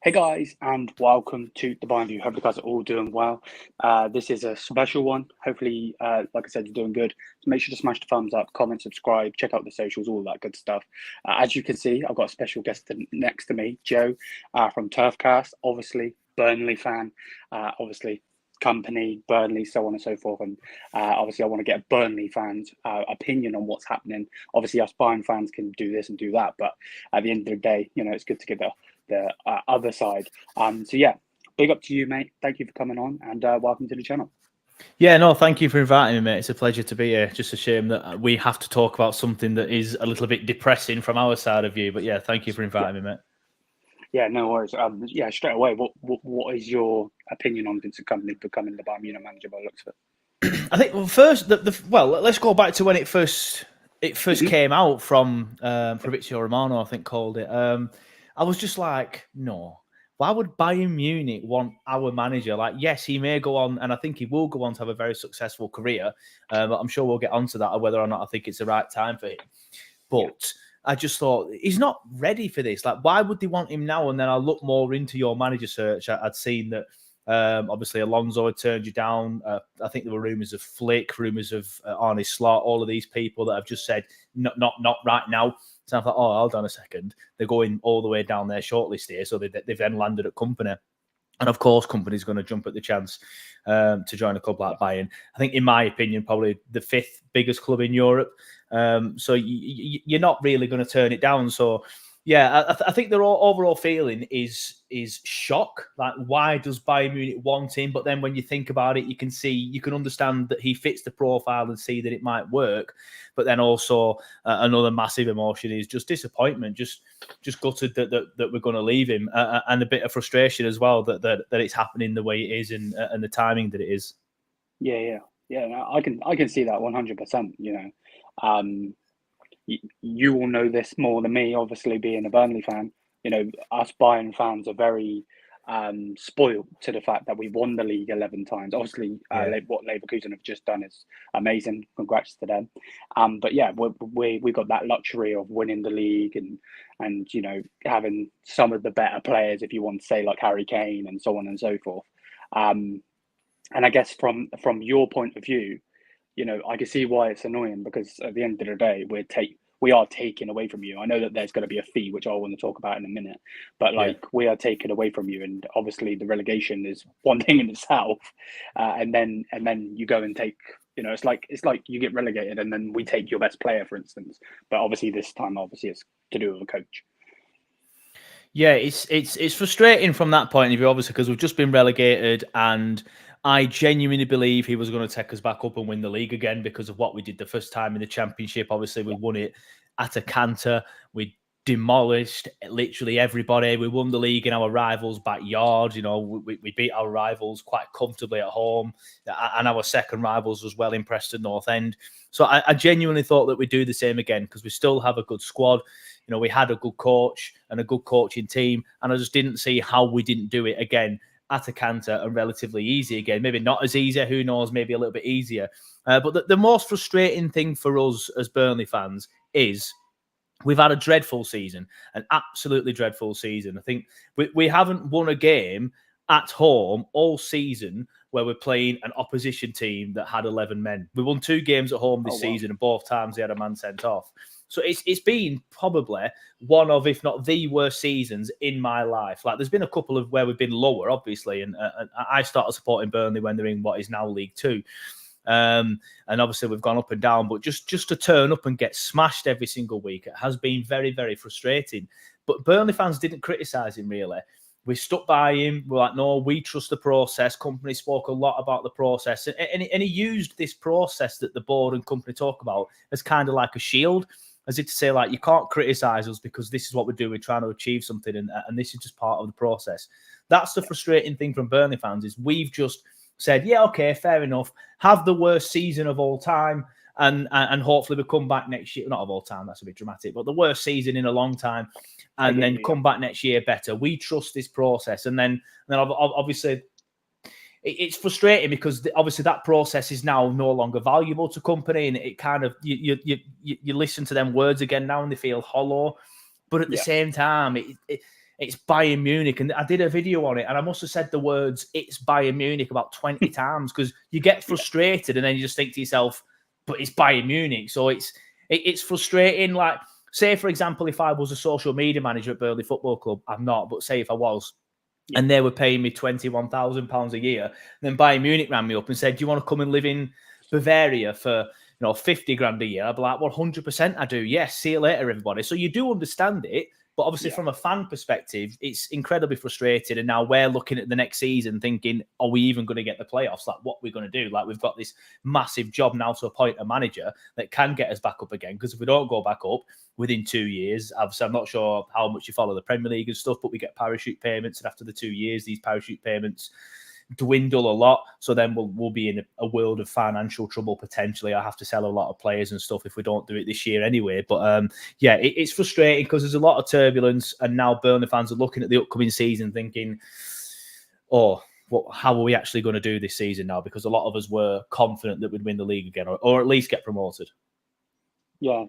Hey guys, and welcome to the Bayern View. Hope you guys are all doing well. This is a special one. Hopefully, like I said, you're doing good. So make sure to smash the thumbs up, comment, subscribe, check out the socials, all that good stuff. As you can see, I've got a special guest next to me, Joe, from Turfcast. Obviously, Burnley fan. Obviously, Kompany, Burnley, so on and so forth. And obviously, I want to get a Burnley fans' opinion on what's happening. Obviously, us Bayern fans can do this and do that, but at the end of the day, it's good to get the other side. So yeah, big up to you, mate. Thank you for coming on, and welcome to the channel. Yeah, no, thank you for inviting me, mate. It's a pleasure to be here. Just a shame that we have to talk about something that is a little bit depressing from our side of view. But yeah, thank you for inviting me, mate. Yeah, no worries. Yeah, straight away, what is your opinion on Vincent Kompany becoming the Bayern Munich manager by the looks of it? I think, well, first, let's go back to when it first came out from Fabrizio Romano, I think called it. I was just like, no. Why would Bayern Munich want our manager? Like, yes, he may go on, and I think he will go on to have a very successful career. But I'm sure we'll get onto that, or whether or not I think it's the right time for him. But I just thought, he's not ready for this. Like, why would they want him now? And then I looked more into your manager search. I'd seen that, obviously, Alonso had turned you down. I think there were rumours of Flick, rumours of Arne Slot, all of these people that have just said, not right now. So I thought, oh, hold on a second. They're going all the way down their shortlist here. So they've then landed at Kompany. And of course, Kompany's going to jump at the chance to join a club like Bayern. I think, in my opinion, probably the 5th biggest club in Europe. So you're not really going to turn it down. So, yeah, I think their overall feeling is shock. Like, why does Bayern Munich want him? But then when you think about it, you can understand that he fits the profile and see that it might work. But then also another massive emotion is just disappointment, just gutted that we're going to leave him, and a bit of frustration as well that it's happening the way it is and the timing that it is. Yeah. No, I can see that 100%. You will know this more than me, obviously, being a Burnley fan. Us Bayern fans are very spoiled to the fact that we won the league 11 times. Obviously, what Leverkusen have just done is amazing. Congrats to them. But yeah, we got that luxury of winning the league and having some of the better players, if you want to say, like Harry Kane and so on and so forth. And I guess from your point of view, I can see why it's annoying, because at the end of the day, we are taken away from you. I know that there's going to be a fee, which I want to talk about in a minute, but we are taken away from you, and obviously the relegation is one thing in itself, and then you go and take, it's like you get relegated, and then we take your best player, for instance. But obviously this time, it's to do with a coach. Yeah, it's frustrating from that point of view, obviously, because we've just been relegated, and I genuinely believe he was going to take us back up and win the league again because of what we did the first time in the Championship. Obviously, we won it at a canter. We demolished literally everybody. We won the league in our rivals' backyard. We beat our rivals quite comfortably at home, and our second rivals was well in Preston North End. So I genuinely thought that we'd do the same again, because we still have a good squad. We had a good coach and a good coaching team, and I just didn't see how we didn't do it again at a canter and relatively easy again. Maybe not as easy, who knows, maybe a little bit easier. But the most frustrating thing for us as Burnley fans is we've had a dreadful season, an absolutely dreadful season. I think we haven't won a game at home all season where we're playing an opposition team that had 11 men. We won 2 games at home this season, and both times they had a man sent off. So it's been probably one of, if not the worst seasons in my life. Like, there's been a couple of where we've been lower, obviously, and I started supporting Burnley when they're in what is now League 2. And obviously we've gone up and down, but just to turn up and get smashed every single week, it has been very, very frustrating. But Burnley fans didn't criticise him, really. We stuck by him. We're like, no, we trust the process. Kompany spoke a lot about the process. And he used this process that the board and Kompany talk about as kind of like a shield, as if to say, like, you can't criticise us because this is what we're doing. We're trying to achieve something, and this is just part of the process. That's the frustrating thing from Burnley fans, is we've just said, yeah, okay, fair enough. Have the worst season of all time, and hopefully we come back next year. Not of all time, that's a bit dramatic, but the worst season in a long time, and then come back next year better. We trust this process. And then obviously it's frustrating, because obviously that process is now no longer valuable to Kompany, and it kind of, you listen to them words again now and they feel hollow. But at the same time, it's Bayern Munich. And I did a video on it, and I must have said the words, it's Bayern Munich, about 20 times, because you get frustrated and then you just think to yourself, but it's Bayern Munich. So it's frustrating. Like, say, for example, if I was a social media manager at Burnley Football Club, I'm not, but say if I was, and they were paying me £21,000 a year, then Bayern Munich rang me up and said, do you want to come and live in Bavaria for 50 grand a year? I'd be like, 100% I do. Yes, see you later, everybody. So you do understand it. But obviously, from a fan perspective, it's incredibly frustrating. And now we're looking at the next season thinking, are we even going to get the playoffs? Like, what we're going to do? Like, we've got this massive job now to appoint a manager that can get us back up again. Because if we don't go back up within 2 years, obviously, I'm not sure how much you follow the Premier League and stuff, but we get parachute payments. And after the 2 years, these parachute payments dwindle a lot. So then we'll be in a world of financial trouble potentially. I have to sell a lot of players and stuff if we don't do it this year anyway. But it's frustrating because there's a lot of turbulence, and now Burnley fans are looking at the upcoming season thinking, how are we actually going to do this season now? Because a lot of us were confident that we'd win the league again, or at least get promoted. Yeah,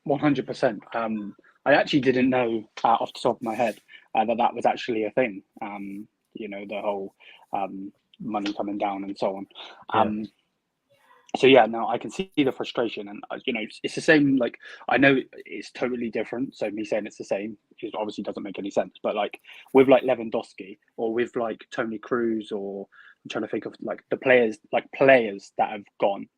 100%. I actually didn't know off the top of my head that was actually a thing. The whole money coming down and so on. So now I can see the frustration, and it's the same. Like, I know it's totally different. So me saying it's the same, it obviously doesn't make any sense. But like with like Lewandowski, or with like Toni Kroos, or I'm trying to think of like the players that have gone.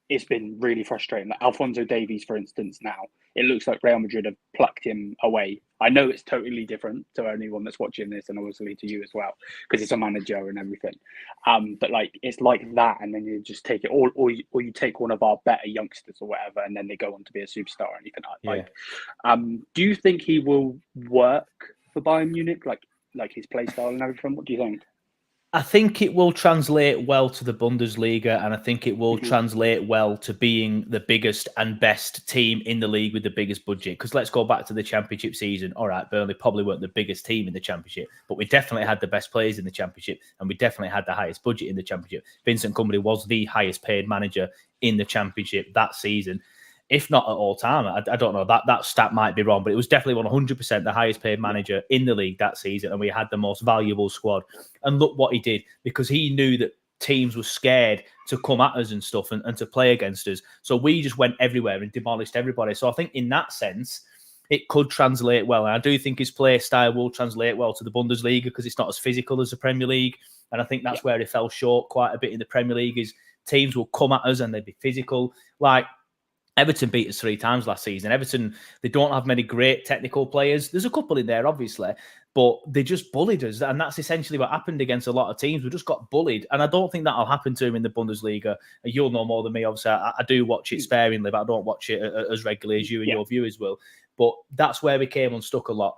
It's been really frustrating. Like Alphonso Davies, for instance, now it looks like Real Madrid have plucked him away. I know it's totally different to anyone that's watching this, and obviously to you as well, because it's a manager and everything. But like it's like that, and then you just take it, or you take one of our better youngsters or whatever, and then they go on to be a superstar or anything like. Do you think he will work for Bayern Munich, like his play style and everything? What do you think? I think it will translate well to the Bundesliga, and I think it will translate well to being the biggest and best team in the league with the biggest budget. Because let's go back to the Championship season. All right, Burnley probably weren't the biggest team in the Championship, but we definitely had the best players in the Championship, and we definitely had the highest budget in the Championship. Vincent Kompany was the highest paid manager in the Championship that season. If not at all time, I don't know, that stat might be wrong, but it was definitely 100% the highest paid manager in the league that season, and we had the most valuable squad. And look what he did, because he knew that teams were scared to come at us and stuff and to play against us. So we just went everywhere and demolished everybody. So I think in that sense, it could translate well. And I do think his play style will translate well to the Bundesliga, because it's not as physical as the Premier League. And I think that's where he fell short quite a bit in the Premier League, is teams will come at us and they'd be physical. Like, Everton beat us 3 times last season. Everton, they don't have many great technical players. There's a couple in there, obviously, but they just bullied us. And that's essentially what happened against a lot of teams. We just got bullied. And I don't think that'll happen to him in the Bundesliga. You'll know more than me, obviously. I do watch it sparingly, but I don't watch it as regularly as you and your viewers will. But that's where we came unstuck a lot.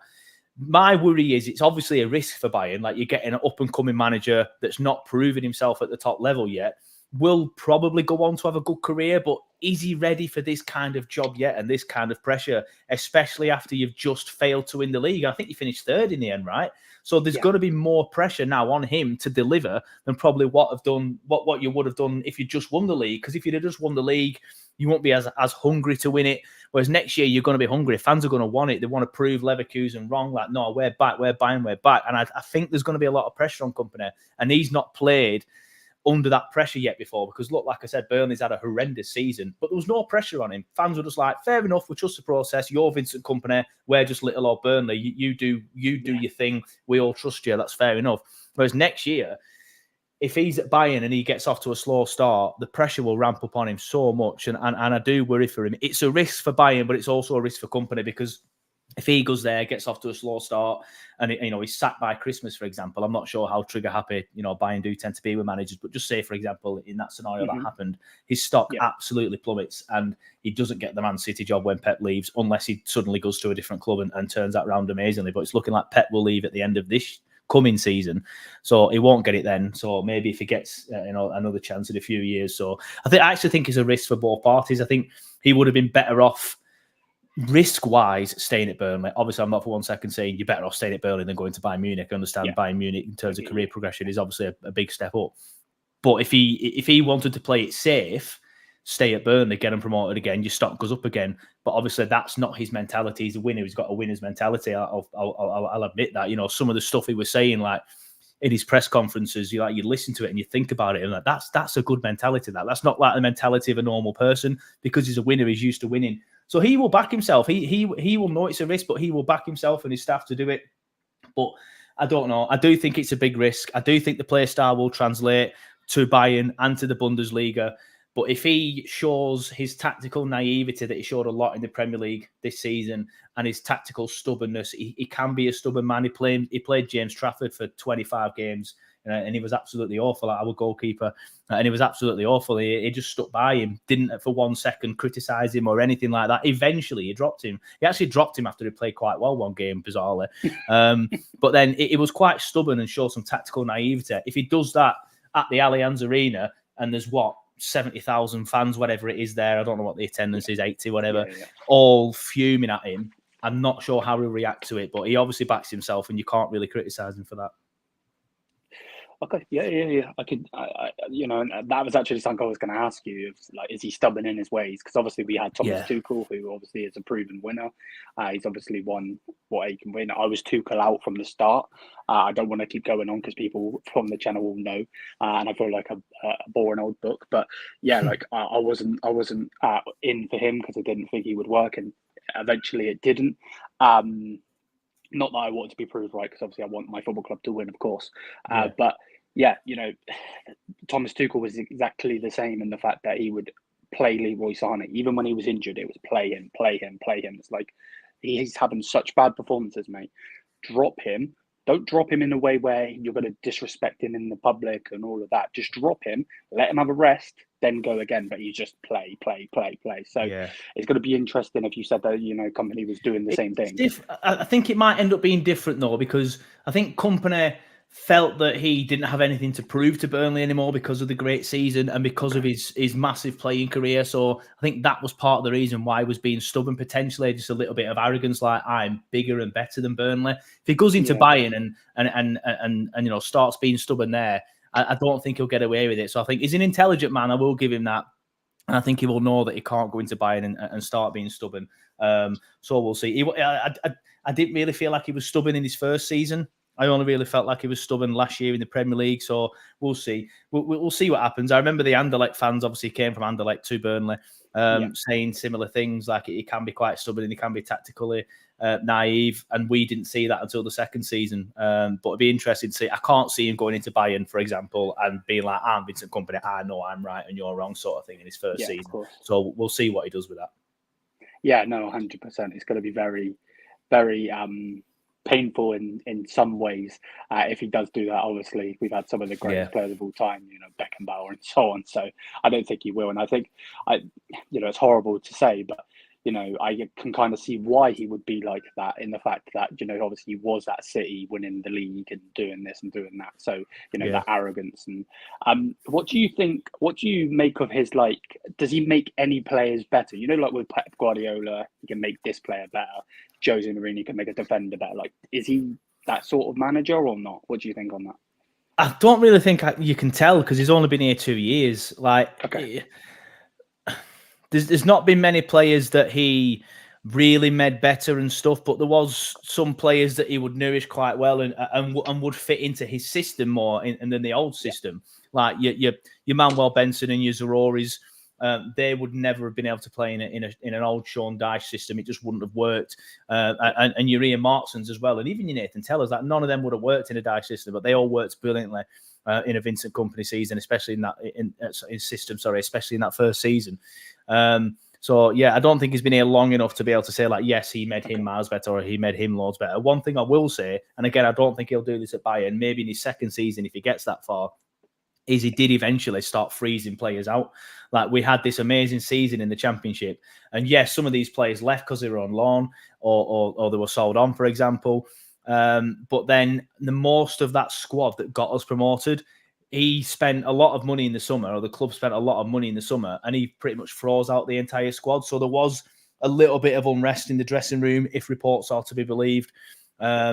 My worry is it's obviously a risk for Bayern. Like, you're getting an up-and-coming manager that's not proven himself at the top level yet. Will probably go on to have a good career, but is he ready for this kind of job yet and this kind of pressure, especially after you've just failed to win the league? I think you finished 3rd in the end, right? So there's got to be more pressure now on him to deliver than probably what you would have done if you just won the league. Because if you'd have just won the league, you won't be as hungry to win it. Whereas next year, you're going to be hungry. Fans are going to want it. They want to prove Leverkusen wrong. Like, no, we're back, we're buying, we're back. And I think there's going to be a lot of pressure on Kompany. And he's not played under that pressure yet before, because look, like I said, Burnley's had a horrendous season, but there was no pressure on him. Fans were just like, fair enough, we trust the process. You're Vincent Kompany, we're just little old Burnley. You do your thing. We all trust you. That's fair enough. Whereas next year, if he's at Bayern and he gets off to a slow start, the pressure will ramp up on him so much. And I do worry for him. It's a risk for Bayern, but it's also a risk for Kompany, because if he goes there, gets off to a slow start, and he's sacked by Christmas, for example, I'm not sure how trigger happy Bayern do tend to be with managers. But just say, for example, in that scenario that happened, his stock absolutely plummets, and he doesn't get the Man City job when Pep leaves, unless he suddenly goes to a different club and turns that round amazingly. But it's looking like Pep will leave at the end of this coming season, so he won't get it then. So maybe if he gets another chance in a few years. So I actually think it's a risk for both parties. I think he would have been better off risk-wise staying at Burnley. Obviously, I'm not for 1 second saying you're better off staying at Burnley than going to Bayern Munich. I understand Bayern Munich in terms of career progression is obviously a big step up. But if he wanted to play it safe, stay at Burnley, get them promoted again, your stock goes up again. But obviously, that's not his mentality. He's a winner. He's got a winner's mentality. I'll admit that. You know, some of the stuff he was saying, like in his press conferences, you listen to it and you think about it, and like that's a good mentality. That's not like the mentality of a normal person, because he's a winner. He's used to winning, so he will back himself. He will know it's a risk, but he will back himself and his staff to do it. But I don't know. I do think it's a big risk. I do think the play style will translate to Bayern and to the Bundesliga. But if he shows his tactical naivety that he showed a lot in the Premier League this season, and his tactical stubbornness, he can be a stubborn man. He played James Trafford for 25 games, and he was absolutely awful, our goalkeeper. And he was absolutely awful. He just stuck by him, didn't for 1 second criticise him or anything like that. Eventually, he dropped him. He actually dropped him after he played quite well one game, bizarrely. But then it was quite stubborn and showed some tactical naivety. If he does that at the Allianz Arena, and there's 70,000 fans, whatever it is there, I don't know what the attendance is, 80, whatever, all fuming at him, I'm not sure how he'll react to it, but he obviously backs himself, and you can't really criticise him for that. Okay, yeah. And that was actually something I was going to ask you. Is he stubborn in his ways? Because obviously we had Thomas Tuchel, who obviously is a proven winner. He's obviously won what he can win. I was Tuchel out from the start. I don't want to keep going on because people from the channel will know, and I feel like a boring old book. But yeah, I wasn't in for him because I didn't think he would work, and eventually it didn't. Not that I want to be proved right, because obviously I want my football club to win, of course. But yeah, Thomas Tuchel was exactly the same in the fact that he would play Leroy Sané. Even when he was injured, it was play him. It's like, he's having such bad performances, mate. Drop him. Don't drop him in a way where you're going to disrespect him in the public and all of that. Just drop him, let him have a rest, then go again. But you just play. So it's going to be interesting if you said that, Kompany was doing the same thing. I think it might end up being different, though, because I think Kompany felt that he didn't have anything to prove to Burnley anymore because of the great season and because of his massive playing career. So I think that was part of the reason why he was being stubborn, potentially just a little bit of arrogance, like I'm bigger and better than Burnley. If he goes into Bayern and starts being stubborn there, I don't think he'll get away with it. So I think he's an intelligent man. I will give him that. And I think he will know that he can't go into Bayern and start being stubborn. So we'll see. I didn't really feel like he was stubborn in his first season. I only really felt like he was stubborn last year in the Premier League. So we'll see. We'll see what happens. I remember the Anderlecht fans obviously came from Anderlecht to Burnley, saying similar things, like he can be quite stubborn and he can be tactically naive. And we didn't see that until the second season. But it'd be interesting to see. I can't see him going into Bayern, for example, and being like, I'm Vincent Kompany, I know I'm right and you're wrong, sort of thing in his first season. So we'll see what he does with that. Yeah, no, 100%. It's going to be very, very painful in some ways if he does do that. Obviously, we've had some of the greatest players of all time, Beckenbauer and so on. So I don't think he will. And I think, it's horrible to say, but I can kind of see why he would be like that, in the fact that, obviously he was at City winning the league and doing this and doing that. So, that arrogance. And what do you make of his, does he make any players better? Like with Pep Guardiola, he can make this player better. Jose Mourinho can make a defender better. Is he that sort of manager or not? What do you think on that? I don't really think you can tell, because he's only been here 2 years. There's not been many players that he really made better and stuff, but there was some players that he would nourish quite well and would fit into his system more than the old system. Like your Manuel Benson and your Zarouris, they would never have been able to play in an old Sean Dyche system. It just wouldn't have worked. And your Ian Marksons as well, and even your Nathan Tellers, none of them would have worked in a Dyche system, but they all worked brilliantly in a Vincent Kompany season, especially in that first season. So I don't think he's been here long enough to be able to say yes, he made him miles better or he made him loads better. One thing I will say, and again, I don't think he'll do this at Bayern, maybe in his second season if he gets that far, is he did eventually start freezing players out. We had this amazing season in the Championship, and yes, some of these players left because they were on loan or they were sold on, for example. But then the most of that squad that got us promoted, he spent a lot of money in the summer, or the club spent a lot of money in the summer, and he pretty much froze out the entire squad. So there was a little bit of unrest in the dressing room, if reports are to be believed.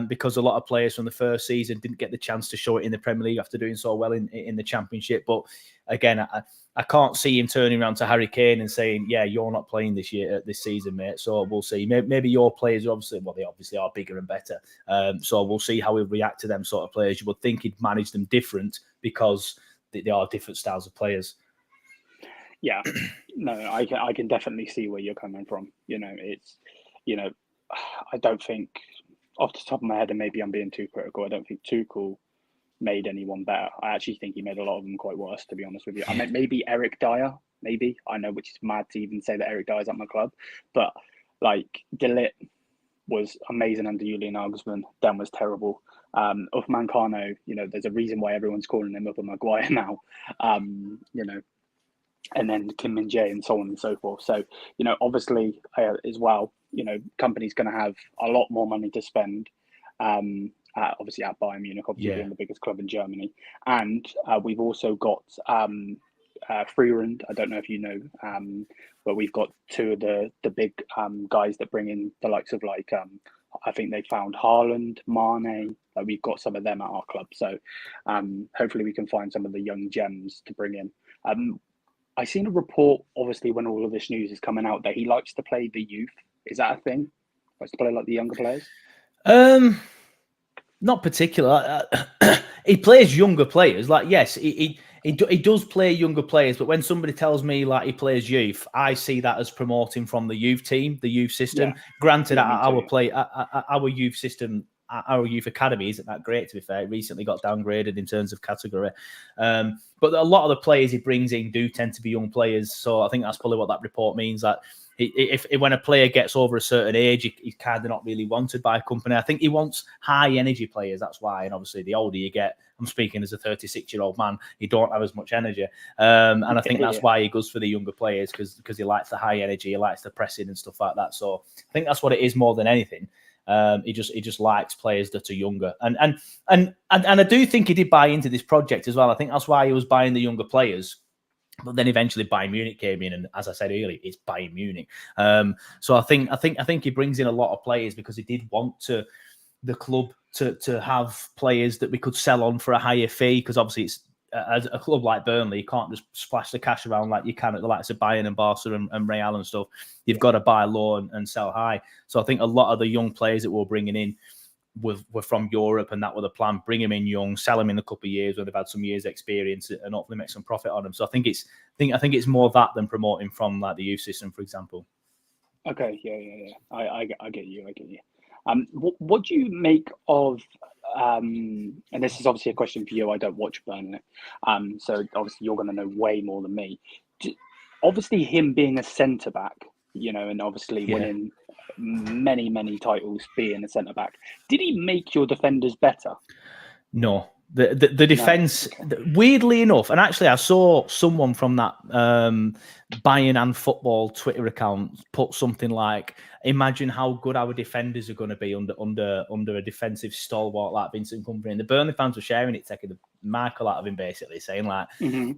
because a lot of players from the first season didn't get the chance to show it in the Premier League after doing so well in the Championship. But again, I can't see him turning around to Harry Kane and saying, yeah, you're not playing this season, mate. So we'll see. Maybe your players are they obviously are bigger and better. So we'll see how he'll react to them sort of players. You would think he'd manage them different because they are different styles of players. Yeah, no, I can definitely see where you're coming from. I don't think, off the top of my head, and maybe I'm being too critical, I don't think Tuchel made anyone better. I actually think he made a lot of them quite worse, to be honest with you. I mean, maybe Eric Dyer, maybe. I know, which is mad to even say that Eric Dyer's at my club. But, de Ligt was amazing under Julian Nagelsmann, then was terrible. Uthman Kano, there's a reason why everyone's calling him Upper Maguire now. And then Kim Min-jae and so on and so forth. So, obviously, as well, Kompany's going to have a lot more money to spend, obviously at Bayern Munich, obviously being the biggest club in Germany. And we've also got Freerand. I don't know if you know, but we've got two of the big guys that bring in the likes of I think they found Haaland, Mané. We've got some of them at our club. So hopefully we can find some of the young gems to bring in. I seen a report, obviously, when all of this news is coming out, that he likes to play the youth. Is that a thing? Likes to play the younger players? Not particular. He plays younger players. Yes, he does play younger players. But when somebody tells me he plays youth, I see that as promoting from the youth team, the youth system. Yeah. Granted, our youth system, our youth academy isn't that great, to be fair. It recently got downgraded in terms of category. But a lot of the players he brings in do tend to be young players. So I think that's probably what that report means. That if when a player gets over a certain age, he's kind of not really wanted by a company. I think he wants high energy players. That's why. And obviously, the older you get, I'm speaking as a 36-year-old man, you don't have as much energy. And I think that's why he goes for the younger players, because he likes the high energy, he likes the pressing and stuff like that. So I think that's what it is more than anything. He just likes players that are younger, and I do think he did buy into this project as well. I think that's why he was buying the younger players. But then eventually Bayern Munich came in, and as I said earlier, it's Bayern Munich. So I think he brings in a lot of players because he did want the club to have players that we could sell on for a higher fee, because obviously it's as a club like Burnley, you can't just splash the cash around like you can at the likes of Bayern and Barca and Real and stuff. You've got to buy low and sell high. So I think a lot of the young players that we're bringing in were from Europe, and that was the plan. Bring them in young, sell them in a couple of years when they've had some years' experience, and hopefully make some profit on them. So I think it's more that than promoting from the youth system, for example. Okay, yeah. I get you. What do you make of? And this is obviously a question for you. I don't watch Burnley, so obviously you're going to know way more than me. Obviously, him being a centre back, and obviously winning many titles, being a centre back, did he make your defenders better? No. The defence, weirdly enough, and actually I saw someone from that Bayern and Football Twitter account put something like, imagine how good our defenders are going to be under a defensive stalwart like Vincent Kompany. And the Burnley fans were sharing it, taking the Michael out of him, basically saying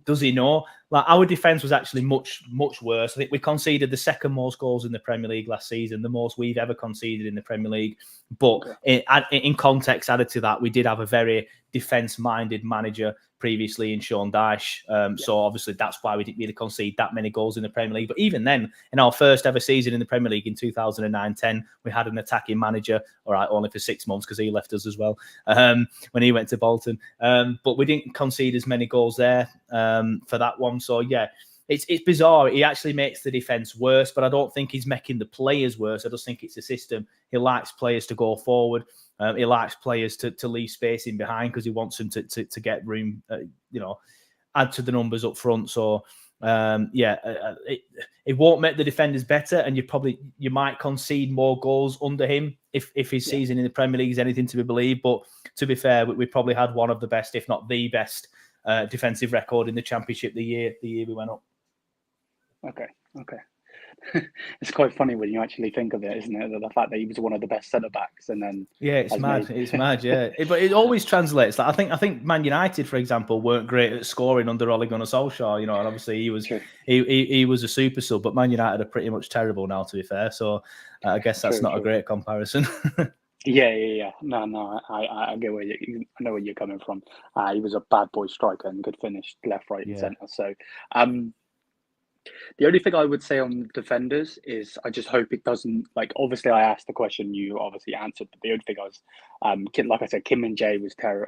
does he know? Our defence was actually much worse. I think we conceded the second most goals in the Premier League last season, the most we've ever conceded in the Premier League. But in context added to that, we did have a very defence-minded manager previously in Sean Dyche. So obviously that's why we didn't really concede that many goals in the Premier League. But even then, in our first ever season in the Premier League in 2009-10, we had an attacking manager, all right, only for 6 months because he left us as well when he went to Bolton. But we didn't concede as many goals there for that one. So yeah, it's bizarre. He actually makes the defence worse, but I don't think he's making the players worse. I just think it's a system. He likes players to go forward. He likes players to leave space in behind because he wants them to get room, add to the numbers up front. So it won't make the defenders better, and you might concede more goals under him if his season in the Premier League is anything to be believed. But to be fair, we probably had one of the best, if not the best, defensive record in the Championship the year we went up. Okay. It's quite funny when you actually think of it, isn't it? The fact that he was one of the best centre backs, and then it's mad. Yeah, but it always translates. I think Man United, for example, weren't great at scoring under Ole Gunnar Solskjaer. And obviously he was he was a super sub, but Man United are pretty much terrible now, to be fair. So I guess that's not a great comparison. Yeah. No. I get I know where you're coming from. He was a bad boy striker and could finish left, right, and Yeah. centre. So, the only thing I would say on defenders is I just hope it doesn't, like, obviously I asked the question, you obviously answered, but the only thing I was, like I said, Kim and Jay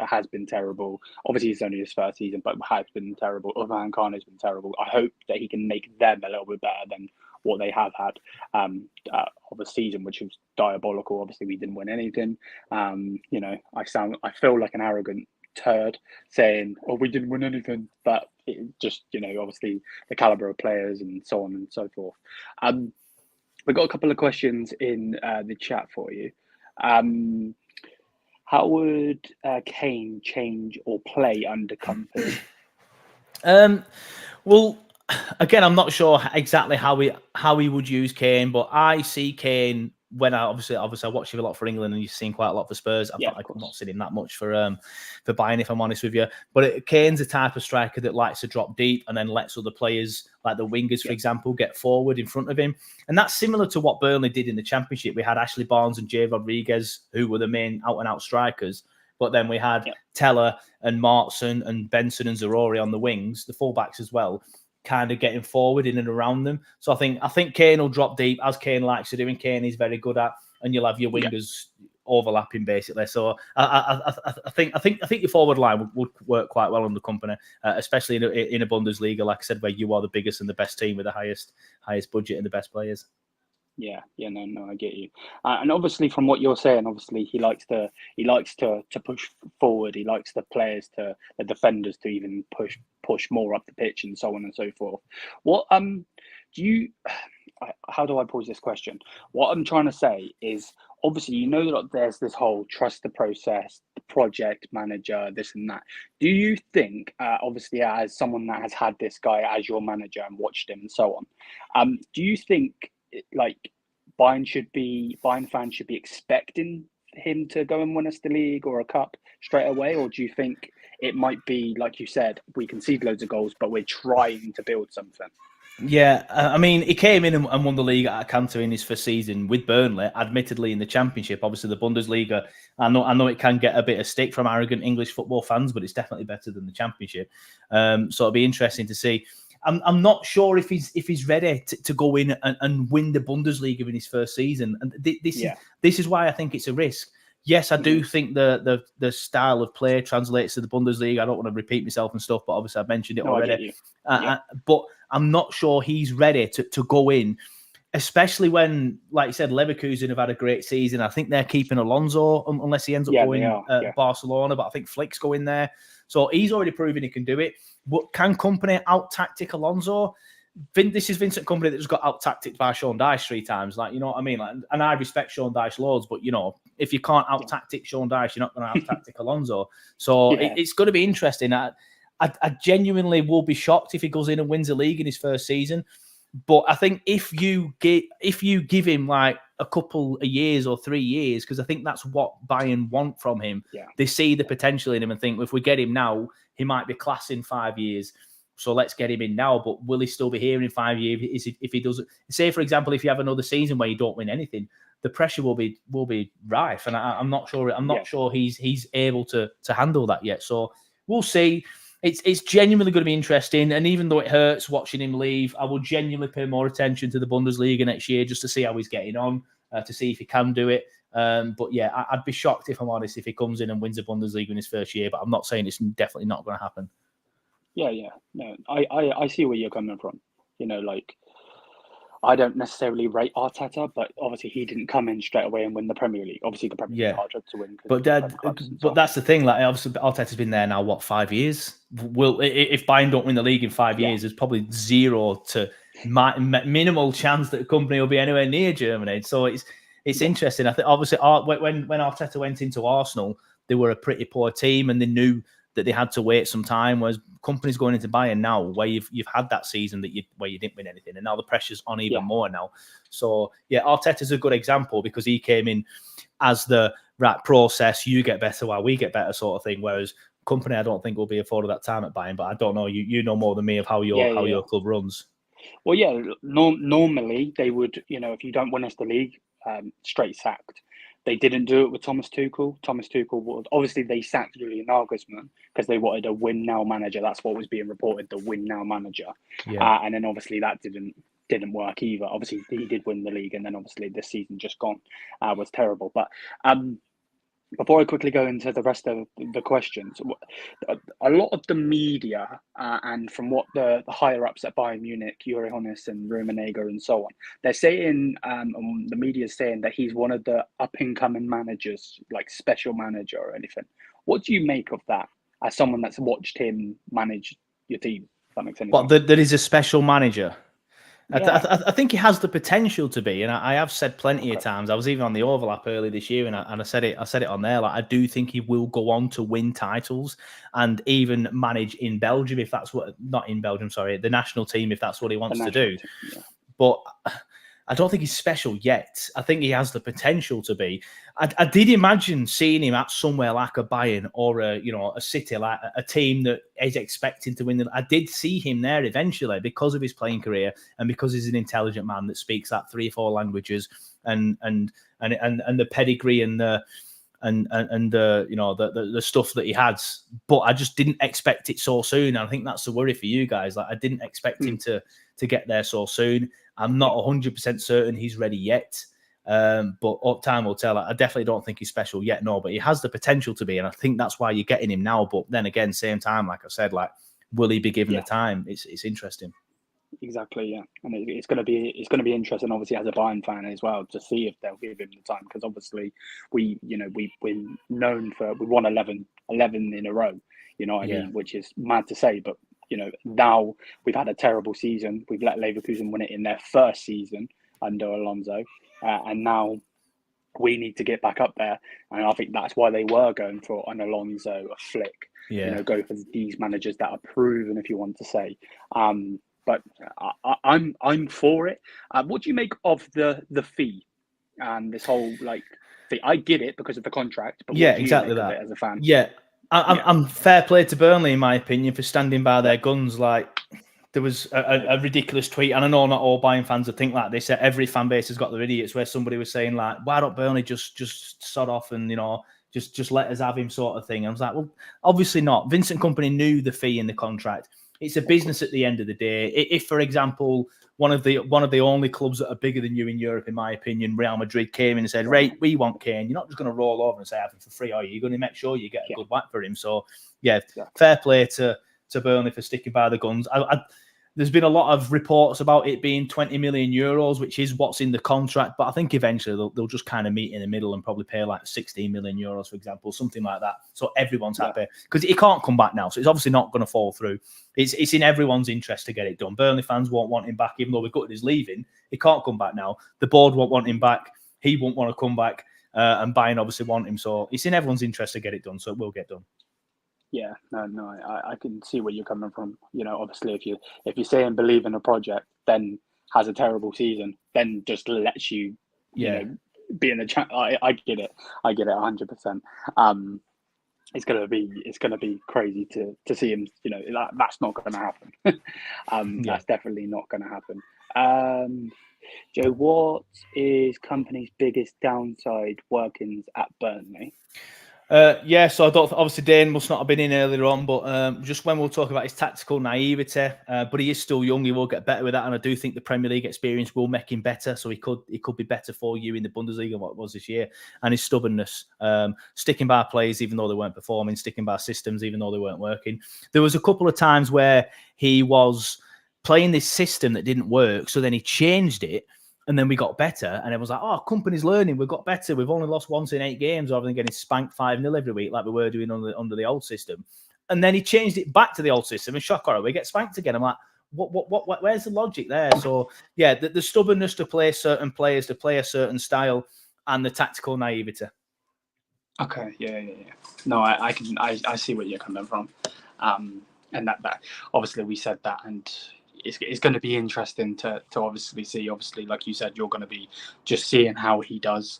has been terrible. Obviously it's only his first season, but has been terrible. Orhan Khan has been terrible. I hope that he can make them a little bit better than what they have had of a season, which was diabolical. Obviously we didn't win anything. I feel like an arrogant turd saying, "Oh, we didn't win anything," but it just, obviously the caliber of players and so on and so forth. We've got a couple of questions in the chat for you. How would Kane change or play under Kompany? Well, again, I'm not sure exactly how he would use Kane, but I see Kane when I obviously I watch him a lot for England, and you've seen quite a lot for Spurs. I've not seen him that much for Bayern, if I'm honest with you. But Kane's a type of striker that likes to drop deep and then lets other players, like the wingers, for example, get forward in front of him. And that's similar to what Burnley did in the Championship. We had Ashley Barnes and Jay Rodriguez, who were the main out-and-out strikers. But then we had Teller and Martson and Benson and Zarori on the wings, the fullbacks as well, kind of getting forward in and around them. So I think Kane will drop deep, as Kane likes to do, and Kane is very good at, and you'll have your wingers overlapping basically. So I think your forward line would work quite well under Kompany, especially in a Bundesliga, like I said, where you are the biggest and the best team with the highest budget and the best players. No, I get you. And obviously, from what you're saying, obviously he likes to push forward. He likes the defenders to even push more up the pitch and so on and so forth. What do you? How do I pose this question? What I'm trying to say is, obviously, that there's this whole trust the process, the project manager, this and that. Do you think, obviously, as someone that has had this guy as your manager and watched him and so on, do you think, like, Bayern fans should be expecting him to go and win us the league or a cup straight away? Or do you think it might be, like you said, we concede loads of goals, but we're trying to build something? Yeah, I mean, he came in and won the league at Cantor in his first season with Burnley, admittedly in the Championship. Obviously, the Bundesliga, I know it can get a bit of stick from arrogant English football fans, but it's definitely better than the Championship. So it'll be interesting to see. I'm not sure if he's ready to go in and win the Bundesliga in his first season. And this is why I think it's a risk. Yes, I do think the style of play translates to the Bundesliga. I don't want to repeat myself and stuff, but obviously I've mentioned it already. But I'm not sure he's ready to go in, especially when, like you said, Leverkusen have had a great season. I think they're keeping Alonso unless he ends up going Barcelona, but I think Flick's going there. So he's already proven he can do it. But can Kompany out-tactic Alonso? This is Vincent Kompany that just got out-tacticked by Sean Dyche 3 times. Like, you know what I mean? Like, and I respect Sean Dyche loads, but, if you can't out-tactic Sean Dyche, you're not going to out-tactic Alonso. So it's going to be interesting. I genuinely will be shocked if he goes in and wins a league in his first season. But I think if you give him like a couple of years or 3 years, because I think that's what Bayern want from him. They see the potential in him and think, if we get him now, he might be class in 5 years. So let's get him in now. But will he still be here in 5 years if he doesn't? Say, for example, if you have another season where you don't win anything, the pressure will be rife, and I'm not sure. I'm not sure he's able to handle that yet. So we'll see. It's genuinely going to be interesting, and even though it hurts watching him leave, I will genuinely pay more attention to the Bundesliga next year just to see how he's getting on, to see if he can do it. But yeah, I'd be shocked, if I'm honest, if he comes in and wins the Bundesliga in his first year. But I'm not saying it's definitely not going to happen. Yeah. No, I see where you're coming from. I don't necessarily rate Arteta, but obviously he didn't come in straight away and win the Premier League. Obviously, the Premier League is harder to win. But that's the thing. Like, obviously, Arteta's been there now, 5 years? If Bayern don't win the league in 5 years, there's probably zero to minimal chance that the Kompany will be anywhere near Germany. So it's interesting. I think obviously when Arteta went into Arsenal, they were a pretty poor team, and they knew that they had to wait some time, whereas Kompany's going into Bayern now, where you've had that season where you didn't win anything, and now the pressure's on even more now. So Arteta's a good example because he came in as the right process. You get better while we get better, sort of thing. Whereas Kompany, I don't think will be afforded that time at Bayern. But I don't know. You know more than me of how your club runs. Well, normally they would, if you don't win us the league, straight sacked. They didn't do it with Thomas Tuchel. Thomas Tuchel was obviously they sacked Julian Nagelsmann because they wanted a win now manager. That's what was being reported, the win now manager. Yeah. And then obviously that didn't work either. Obviously he did win the league, and then obviously this season just gone was terrible. But before I quickly go into the rest of the questions, a lot of the media and from what the higher ups at Bayern Munich, Uri Hoeneß and Rummenigge and so on, they're saying, the media is saying that he's one of the up-and-coming managers, like special manager or anything. What do you make of that as someone that's watched him manage your team? If that makes any sense. But that is a special manager. Yeah. I think he has the potential to be, and I have said plenty of times. I was even on the overlap early this year, and I said it on there. Like, I do think he will go on to win titles and even manage in Belgium if that's what, not in Belgium, sorry, the national team if that's what he wants to do. Team, yeah. But I don't think he's special yet. I think he has the potential to be. I did imagine seeing him at somewhere like a Bayern or a City, like a team that is expecting to win. I did see him there eventually because of his playing career and because he's an intelligent man that speaks that 3 or 4 languages and the pedigree and the stuff that he has. But I just didn't expect it so soon. I think that's the worry for you guys. Like, I didn't expect him to get there so soon. I'm not 100% certain he's ready yet, but time will tell. I definitely don't think he's special yet, no, but he has the potential to be, and I think that's why you're getting him now. But then again, same time, like I said, like, will he be given the time? It's interesting. Exactly, yeah, and it's going to be interesting, obviously, as a Bayern fan as well, to see if they'll give him the time, because obviously we're known for we won 11 in a row, you know what I mean, which is mad to say, but now we've had a terrible season. We've let Leverkusen win it in their first season under Alonso, and now we need to get back up there. And I think that's why they were going for an Alonso, a Flick. Go for these managers that are proven, if you want to say. But I'm for it. What do you make of the fee and this whole fee? I get it because of the contract, but what do you exactly make that of it as a fan? I'm fair play to Burnley, in my opinion, for standing by their guns. Like, there was a ridiculous tweet, and I know not all Bayern fans would think like this. Every fan base has got their idiots, where somebody was saying, like, why don't Burnley just sod off and, just let us have him, sort of thing. And I was like, well, obviously not. Vincent Kompany knew the fee in the contract. It's a business at the end of the day. If, for example, one of the only clubs that are bigger than you in Europe, in my opinion, Real Madrid, came in and said, right, we want Kane. You're not just going to roll over and say, have him for free, are you? You're going to make sure you get a good whack for him. So, fair play to Burnley for sticking by the guns. There's been a lot of reports about it being 20 million euros, which is what's in the contract. But I think eventually they'll just kind of meet in the middle and probably pay like 16 million euros, for example, something like that. So everyone's happy, because he can't come back now. So it's obviously not going to fall through. It's in everyone's interest to get it done. Burnley fans won't want him back, even though we're gutted he's leaving. He can't come back now. The board won't want him back. He won't want to come back. And Bayern obviously want him. So it's in everyone's interest to get it done. So it will get done. Yeah, no, I can see where you're coming from. Obviously, if you say and believe in a project, then has a terrible season, then just lets you, be in the chat. I get it 100%. It's gonna be crazy to see him. That's not going to happen. That's definitely not going to happen. Joe, what is Kompany's biggest downside workings at Burnley? So I don't. Obviously, Dane must not have been in earlier on, but just when we'll talk about his tactical naivety, but he is still young. He will get better with that, and I do think the Premier League experience will make him better. So he could be better for you in the Bundesliga than what it was this year. And his stubbornness, sticking by players even though they weren't performing, sticking by systems even though they weren't working. There was a couple of times where he was playing this system that didn't work, so then he changed it. And then we got better, and it was like, oh, Kompany's learning. We've got better. We've only lost once in 8 games rather than getting spanked 5-0 every week like we were doing under the old system. And then he changed it back to the old system, and shock horror, we get spanked again. I'm like, what? Where's the logic there? So, the stubbornness to play certain players, to play a certain style, and the tactical naivety. Okay, yeah. No, I see where you're coming from, and that obviously we said that, and it's going to be interesting to obviously see. Obviously, like you said, you're going to be just seeing how he does,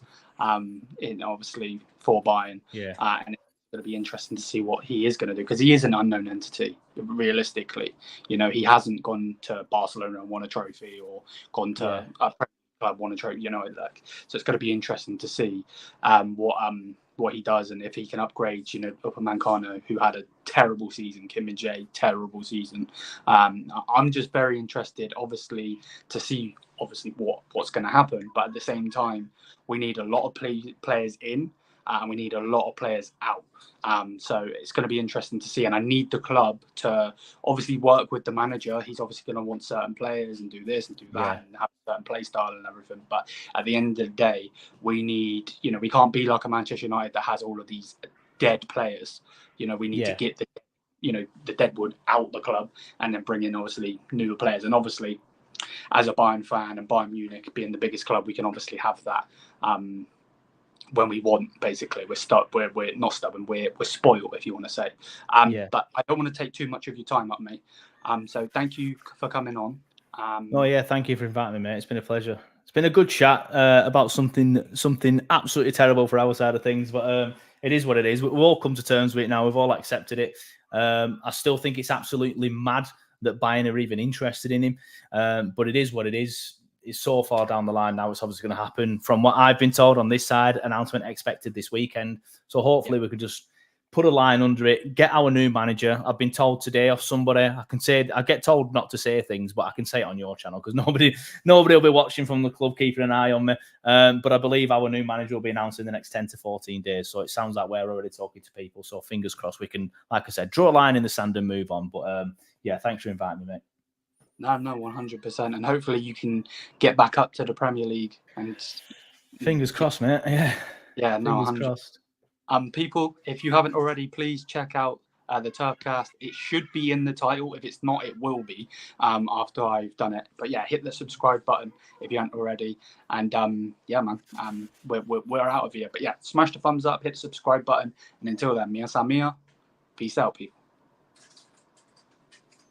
in obviously for Bayern, and it's going to be interesting to see what he is going to do, because he is an unknown entity. Realistically, he hasn't gone to Barcelona and won a trophy, or gone to a Premier League club, won a trophy, like, so it's going to be interesting to see what he does, and if he can upgrade, Upamecano, who had a terrible season, Kim Min-jae, terrible season. I'm just very interested, obviously, to see what's going to happen. But at the same time, we need a lot of players in, and we need a lot of players out. So it's going to be interesting to see. And I need the club to obviously work with the manager. He's obviously going to want certain players and do this and do that and have a certain play style and everything. But at the end of the day, we need, we can't be like a Manchester United that has all of these dead players. We need to get the deadwood out the club and then bring in obviously newer players. And obviously, as a Bayern fan and Bayern Munich being the biggest club, we can obviously have that. When we want, basically, we're not stubborn, we're spoiled, if you want to say. But I don't want to take too much of your time up, mate. So thank you for coming on. Thank you for inviting me, mate. It's been a pleasure. It's been a good chat about something absolutely terrible for our side of things, but it is what it is. We've all come to terms with it now. We've all accepted it. I still think it's absolutely mad that Bayern are even interested in him, but it is what it is. It's so far down the line now. It's obviously going to happen. From what I've been told on this side, announcement expected this weekend. So hopefully we can just put a line under it, get our new manager. I've been told today off somebody. I get told not to say things, but I can say it on your channel because nobody will be watching from the club, keeping an eye on me. But I believe our new manager will be announced in the next 10 to 14 days. So it sounds like we're already talking to people. So fingers crossed we can, like I said, draw a line in the sand and move on. But thanks for inviting me, mate. No, 100%. And hopefully you can get back up to the Premier League. And fingers crossed, mate. Yeah, no, fingers crossed. People, if you haven't already, please check out the Turfcast. It should be in the title. If it's not, it will be after I've done it. But hit the subscribe button if you haven't already. And man, we're out of here. But smash the thumbs up, hit the subscribe button. And until then, mia san mia. Peace out, people.